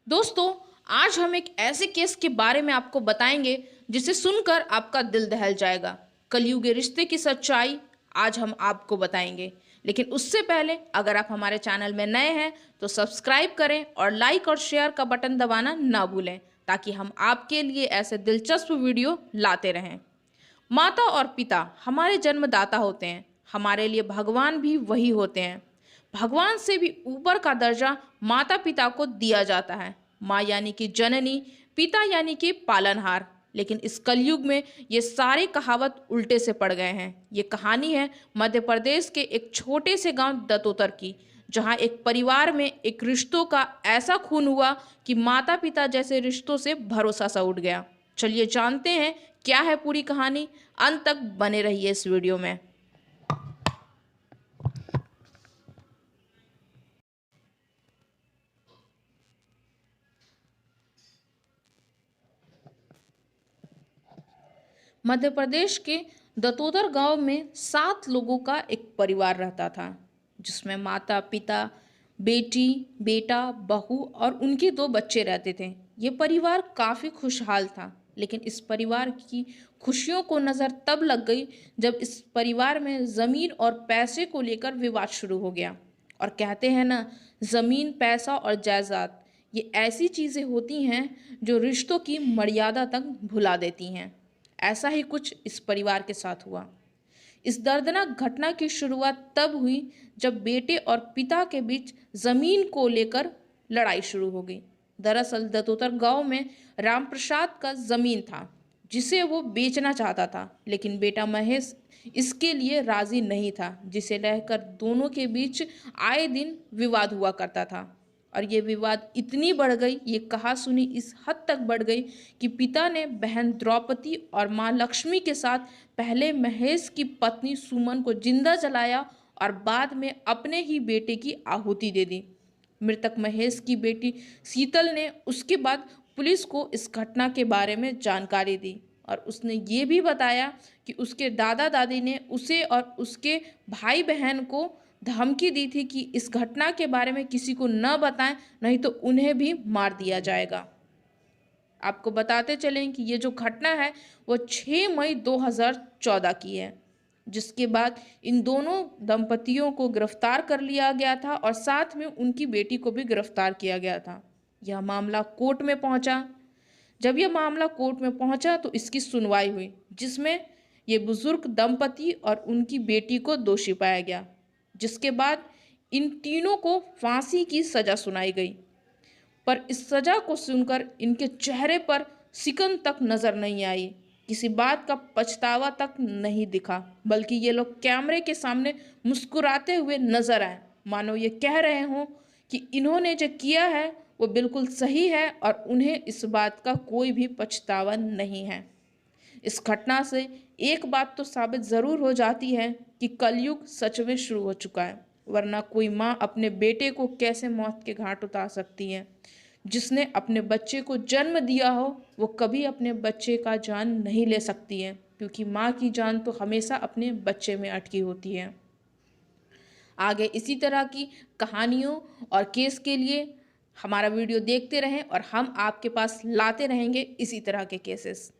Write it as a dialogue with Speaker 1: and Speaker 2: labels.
Speaker 1: दोस्तों, आज हम एक ऐसे केस के बारे में आपको बताएंगे जिसे सुनकर आपका दिल दहल जाएगा। कलयुगी रिश्ते की सच्चाई आज हम आपको बताएंगे। लेकिन उससे पहले अगर आप हमारे चैनल में नए हैं तो सब्सक्राइब करें और लाइक और शेयर का बटन दबाना ना भूलें ताकि हम आपके लिए ऐसे दिलचस्प वीडियो लाते रहें। माता और पिता हमारे जन्मदाता होते हैं। हमारे लिए भगवान भी वही होते हैं। भगवान से भी ऊपर का दर्जा माता पिता को दिया जाता है। माँ यानी कि जननी, पिता यानी कि पालनहार। लेकिन इस कलयुग में ये सारे कहावत उल्टे से पड़ गए हैं। ये कहानी है मध्य प्रदेश के एक छोटे से गांव दतोतर की, जहां एक परिवार में एक रिश्तों का ऐसा खून हुआ कि माता पिता जैसे रिश्तों से भरोसा सा उठ गया। चलिए जानते हैं क्या है पूरी कहानी। अंत तक बने रहिए इस वीडियो में। मध्य प्रदेश के दतोदर गांव में 7 लोगों का एक परिवार रहता था, जिसमें माता पिता, बेटी, बेटा, बहू और उनके 2 बच्चे रहते थे। ये परिवार काफ़ी खुशहाल था, लेकिन इस परिवार की खुशियों को नज़र तब लग गई जब इस परिवार में ज़मीन और पैसे को लेकर विवाद शुरू हो गया। और कहते हैं ना, ज़मीन, पैसा और जायदाद ये ऐसी चीज़ें होती हैं जो रिश्तों की मर्यादा तक भुला देती हैं। ऐसा ही कुछ इस परिवार के साथ हुआ। इस दर्दनाक घटना की शुरुआत तब हुई जब बेटे और पिता के बीच जमीन को लेकर लड़ाई शुरू हो गई। दरअसल दतोतर गांव में राम प्रसाद का जमीन था, जिसे वो बेचना चाहता था, लेकिन बेटा महेश इसके लिए राजी नहीं था, जिसे लेकर दोनों के बीच आए दिन विवाद हुआ करता था। और ये विवाद इतनी बढ़ गई, ये कहा सुनी इस हद तक बढ़ गई कि पिता ने बहन द्रौपदी और माँ लक्ष्मी के साथ पहले महेश की पत्नी सुमन को जिंदा जलाया और बाद में अपने ही बेटे की आहुति दे दी। मृतक महेश की बेटी शीतल ने उसके बाद पुलिस को इस घटना के बारे में जानकारी दी और उसने ये भी बताया कि उसके दादा दादी ने उसे और उसके भाई बहन को धमकी दी थी कि इस घटना के बारे में किसी को न बताएं, नहीं तो उन्हें भी मार दिया जाएगा। आपको बताते चलें कि ये जो घटना है वो 6 मई 2014 की है, जिसके बाद इन दोनों दंपतियों को गिरफ्तार कर लिया गया था और साथ में उनकी बेटी को भी गिरफ्तार किया गया था। यह मामला कोर्ट में पहुंचा। जब यह मामला कोर्ट में पहुंचा तो इसकी सुनवाई हुई, जिसमें ये बुजुर्ग दंपति और उनकी बेटी को दोषी पाया गया, जिसके बाद इन तीनों को फांसी की सजा सुनाई गई। पर इस सजा को सुनकर इनके चेहरे पर सिकन तक नजर नहीं आई, किसी बात का पछतावा तक नहीं दिखा, बल्कि ये लोग कैमरे के सामने मुस्कुराते हुए नजर आए, मानो ये कह रहे हों कि इन्होंने जो किया है वो बिल्कुल सही है और उन्हें इस बात का कोई भी पछतावा नहीं है। इस घटना से एक बात तो साबित ज़रूर हो जाती है कि कलयुग सच में शुरू हो चुका है, वरना कोई माँ अपने बेटे को कैसे मौत के घाट उतार सकती है। जिसने अपने बच्चे को जन्म दिया हो वो कभी अपने बच्चे का जान नहीं ले सकती है, क्योंकि माँ की जान तो हमेशा अपने बच्चे में अटकी होती है। आगे इसी तरह की कहानियों और केस के लिए हमारा वीडियो देखते रहें और हम आपके पास लाते रहेंगे इसी तरह के केसेस।